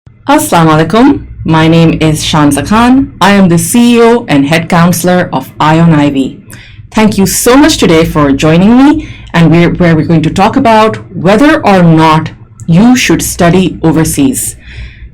Assalamu alaikum. My name is Shanza Khan. I am the CEO and head counselor of Ion Ivy. Thank you so much today for joining me, and where we're going to talk about whether or not you should study overseas.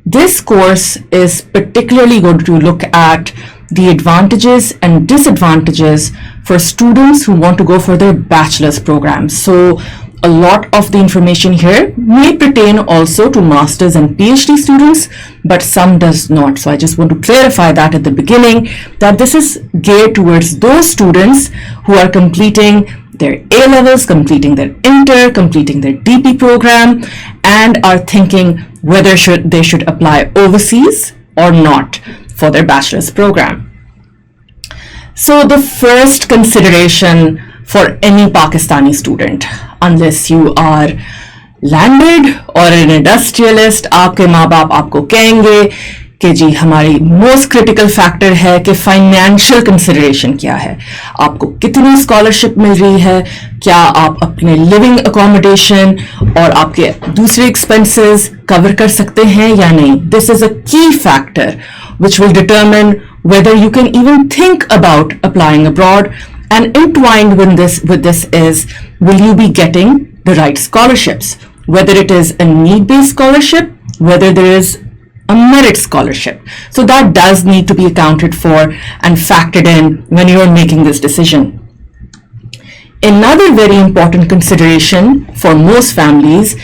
This course is particularly going to look at the advantages and disadvantages for students who want to go for their bachelor's program. So a lot of the information here may pertain also to master's and PhD students, but some does not. So I just want to clarify that at the beginning, that this is geared towards those students who are completing their A-levels, completing their inter, completing their DP program, and are thinking whether they should apply overseas or not for their bachelor's program. So the first consideration for any Pakistani student, unless you are landed or an industrialist, आपके माँ बाप आपको कहेंगे कि जी हमारी most critical factor है कि financial consideration क्या है, आपको कितनी स्कॉलरशिप मिल रही है, क्या आप अपने लिविंग अकोमोडेशन और आपके दूसरे एक्सपेंसेस कवर कर सकते हैं या नहीं. दिस इज अ की factor which will determine whether you can even think about applying abroad, and entwined with this is, will you be getting the right scholarships, whether it is a need-based scholarship, whether there is a merit scholarship. So that does need to be accounted for and factored in when you are making this decision. Another very important consideration for most families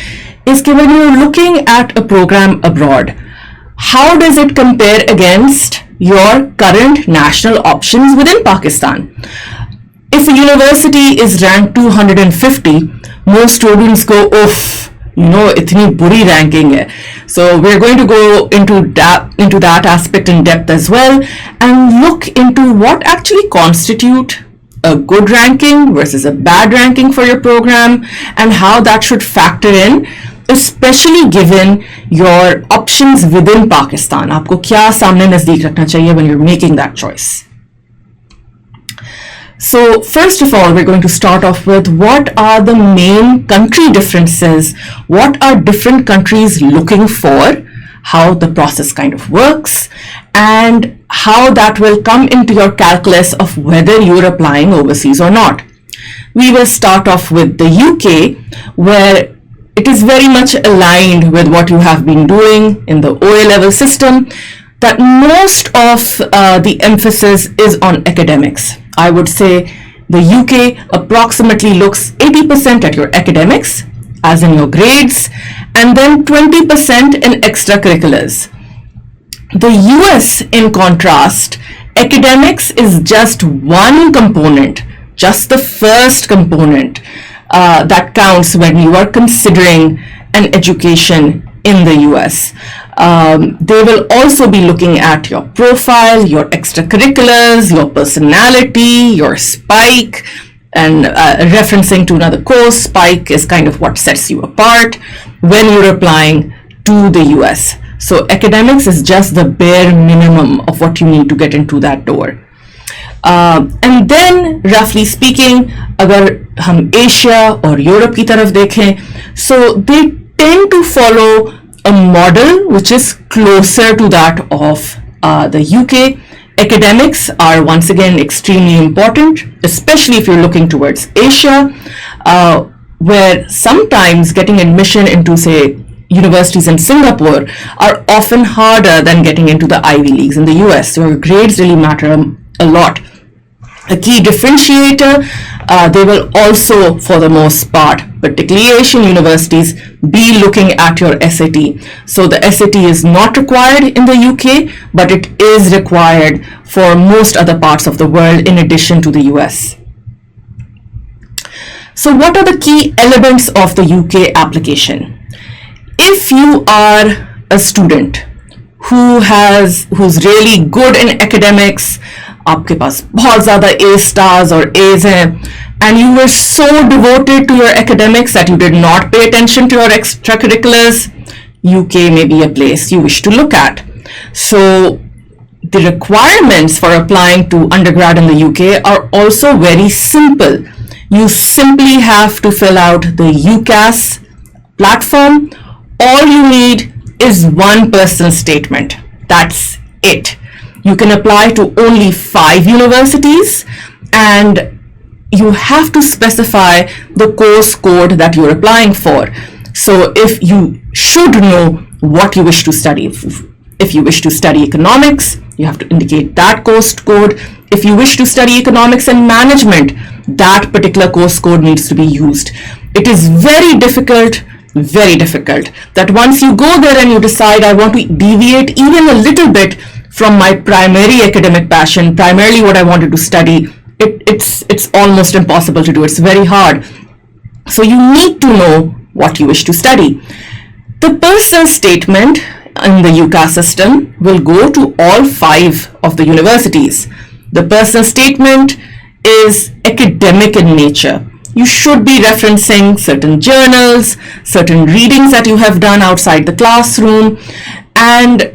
is that when you're looking at a program abroad, how does it compare against your current national options within Pakistan? If a university is ranked 250, most students go, oof, itni buri ranking hai. So we're going to go into that aspect in depth as well, and look into what actually constitute a good ranking versus a bad ranking for your program, and how that should factor in, especially given your options within Pakistan. आपको क्या सामने नजदीक रखना चाहिए when you're making that choice. So first of all, we're going to start off with what are the main country differences, what are different countries looking for, how the process kind of works, and how that will come into your calculus of whether you're applying overseas or not. We will start off with the UK, where it is very much aligned with what you have been doing in the OA-level system, that most of the emphasis is on academics. I would say the UK approximately looks 80% at your academics, as in your grades, and then 20% in extracurriculars. The US, in contrast, academics is just one component, just the first component that counts when you are considering an education in the US. They will also be looking at your profile, your extracurriculars, your personality, your spike, and referencing to another course, spike is kind of what sets you apart when you're applying to the US. So academics is just the bare minimum of what you need to get into that door. And then roughly speaking, अगर हम Asia और Europe की तरफ देखें, so they tend to follow a model which is closer to that of the UK. Academics are once again extremely important, especially if you're looking towards Asia, where sometimes getting admission into, say, universities in Singapore are often harder than getting into the Ivy Leagues in the US. Your grades really matter a lot. A key differentiator, they will also, for the most part, particularly Asian universities, be looking at your SAT. So the SAT is not required in the UK, but it is required for most other parts of the world in addition to the US. So what are the key elements of the UK application? If you are a student who's really good in academics, आपके पास बहुत ज़्यादा A stars और A's हैं, and you were so devoted to your academics that you did not pay attention to your extracurriculars, UK may be a place you wish to look at. So the requirements for applying to undergrad in the UK are also very simple. You simply have to fill out the UCAS platform. All you need is one personal statement. That's it. You can apply to only 5 universities, and you have to specify the course code that you're applying for. So if you should know what you wish to study. If you wish to study economics, you have to indicate that course code. If you wish to study economics and management, that particular course code needs to be used. It is very difficult that once you go there and you decide, I want to deviate even a little bit from my primary academic passion, primarily what I wanted to study, it's almost impossible to do. It's very hard. So you need to know what you wish to study. The personal statement in the UCAS system will go to all 5 of the universities. The personal statement is academic in nature. You should be referencing certain journals, certain readings that you have done outside the classroom, and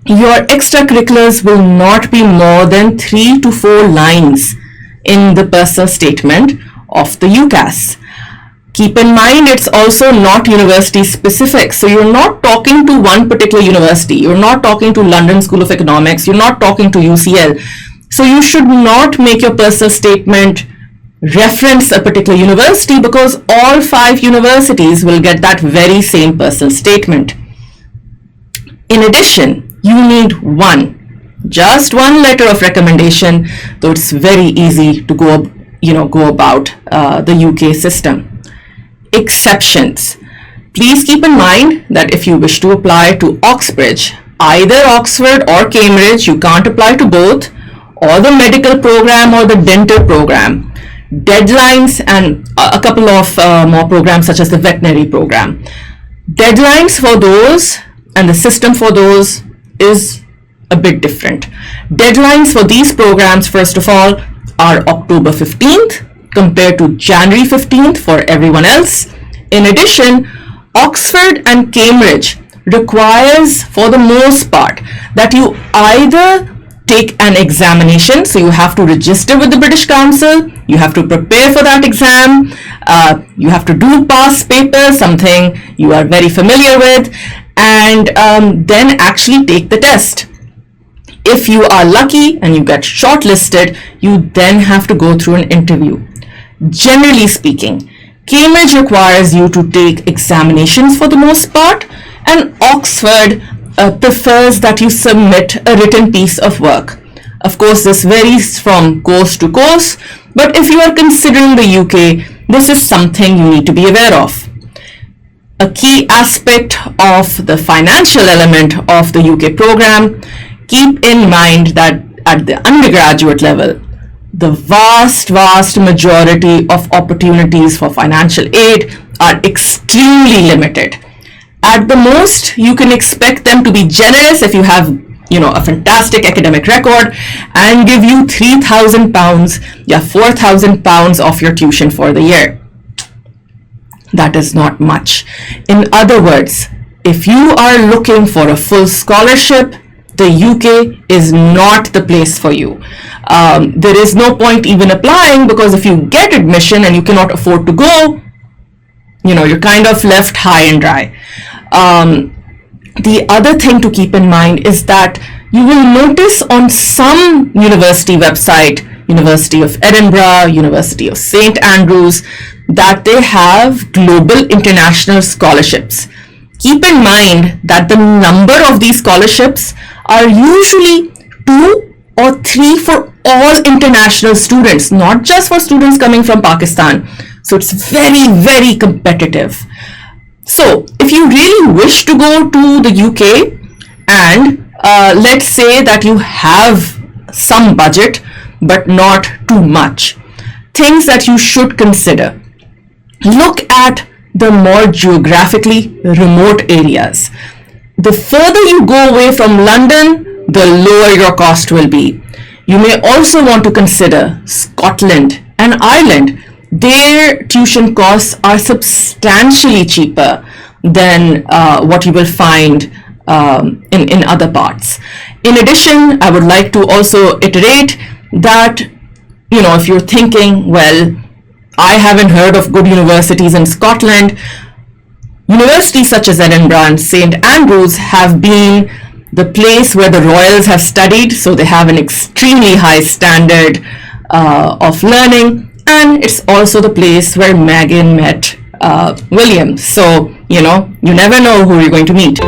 your extracurriculars will not be more than 3 to 4 lines in the personal statement of the UCAS. Keep in mind, it's also not university specific. So you're not talking to one particular university. You're not talking to London School of Economics. You're not talking to UCL. So you should not make your personal statement reference a particular university, because all 5 universities will get that very same personal statement. In addition, you need just one letter of recommendation, though it's very easy to go about the UK system. Exceptions. Please keep in mind that if you wish to apply to Oxbridge, either Oxford or Cambridge, you can't apply to both, or the medical program or the dental program. Deadlines and a couple of more programs such as the veterinary program. Deadlines for those and the system for those is a bit different. Deadlines for these programs, first of all, are October 15th compared to January 15th for everyone else. In addition, Oxford and Cambridge requires, for the most part, that you either take an examination, so you have to register with the British Council, you have to prepare for that exam, you have to do past papers, something you are very familiar with, and then actually take the test. If you are lucky and you get shortlisted, you then have to go through an interview. Generally speaking, Cambridge requires you to take examinations for the most part, and Oxford prefers that you submit a written piece of work. Of course, this varies from course to course, but if you are considering the UK, this is something you need to be aware of. A key aspect of the financial element of the UK program, keep in mind that at the undergraduate level, the vast majority of opportunities for financial aid are extremely limited. At the most, you can expect them to be generous if you have, a fantastic academic record, and give you £3,000, £4,000 off your tuition for the year. That is not much. In other words, if you are looking for a full scholarship, the UK is not the place for you. There is no point even applying, because if you get admission and you cannot afford to go, you're kind of left high and dry. The other thing to keep in mind is that you will notice on some university website, University of Edinburgh, University of St. Andrews, that they have global international scholarships. Keep in mind that the number of these scholarships are usually 2 or 3 for all international students, not just for students coming from Pakistan. So it's very, very competitive. So if you really wish to go to the UK, and let's say that you have some budget but not too much, things that you should consider. Look at the more geographically remote areas. The further you go away from London, the lower your cost will be. You may also want to consider Scotland and Ireland. Their tuition costs are substantially cheaper than what you will find in other parts. In addition, I would like to also iterate that, if you're thinking, well, I haven't heard of good universities in Scotland, Universities such as Edinburgh and St. Andrews have been the place where the royals have studied, so they have an extremely high standard of learning, and it's also the place where Meghan met William. So, you never know who you're going to meet.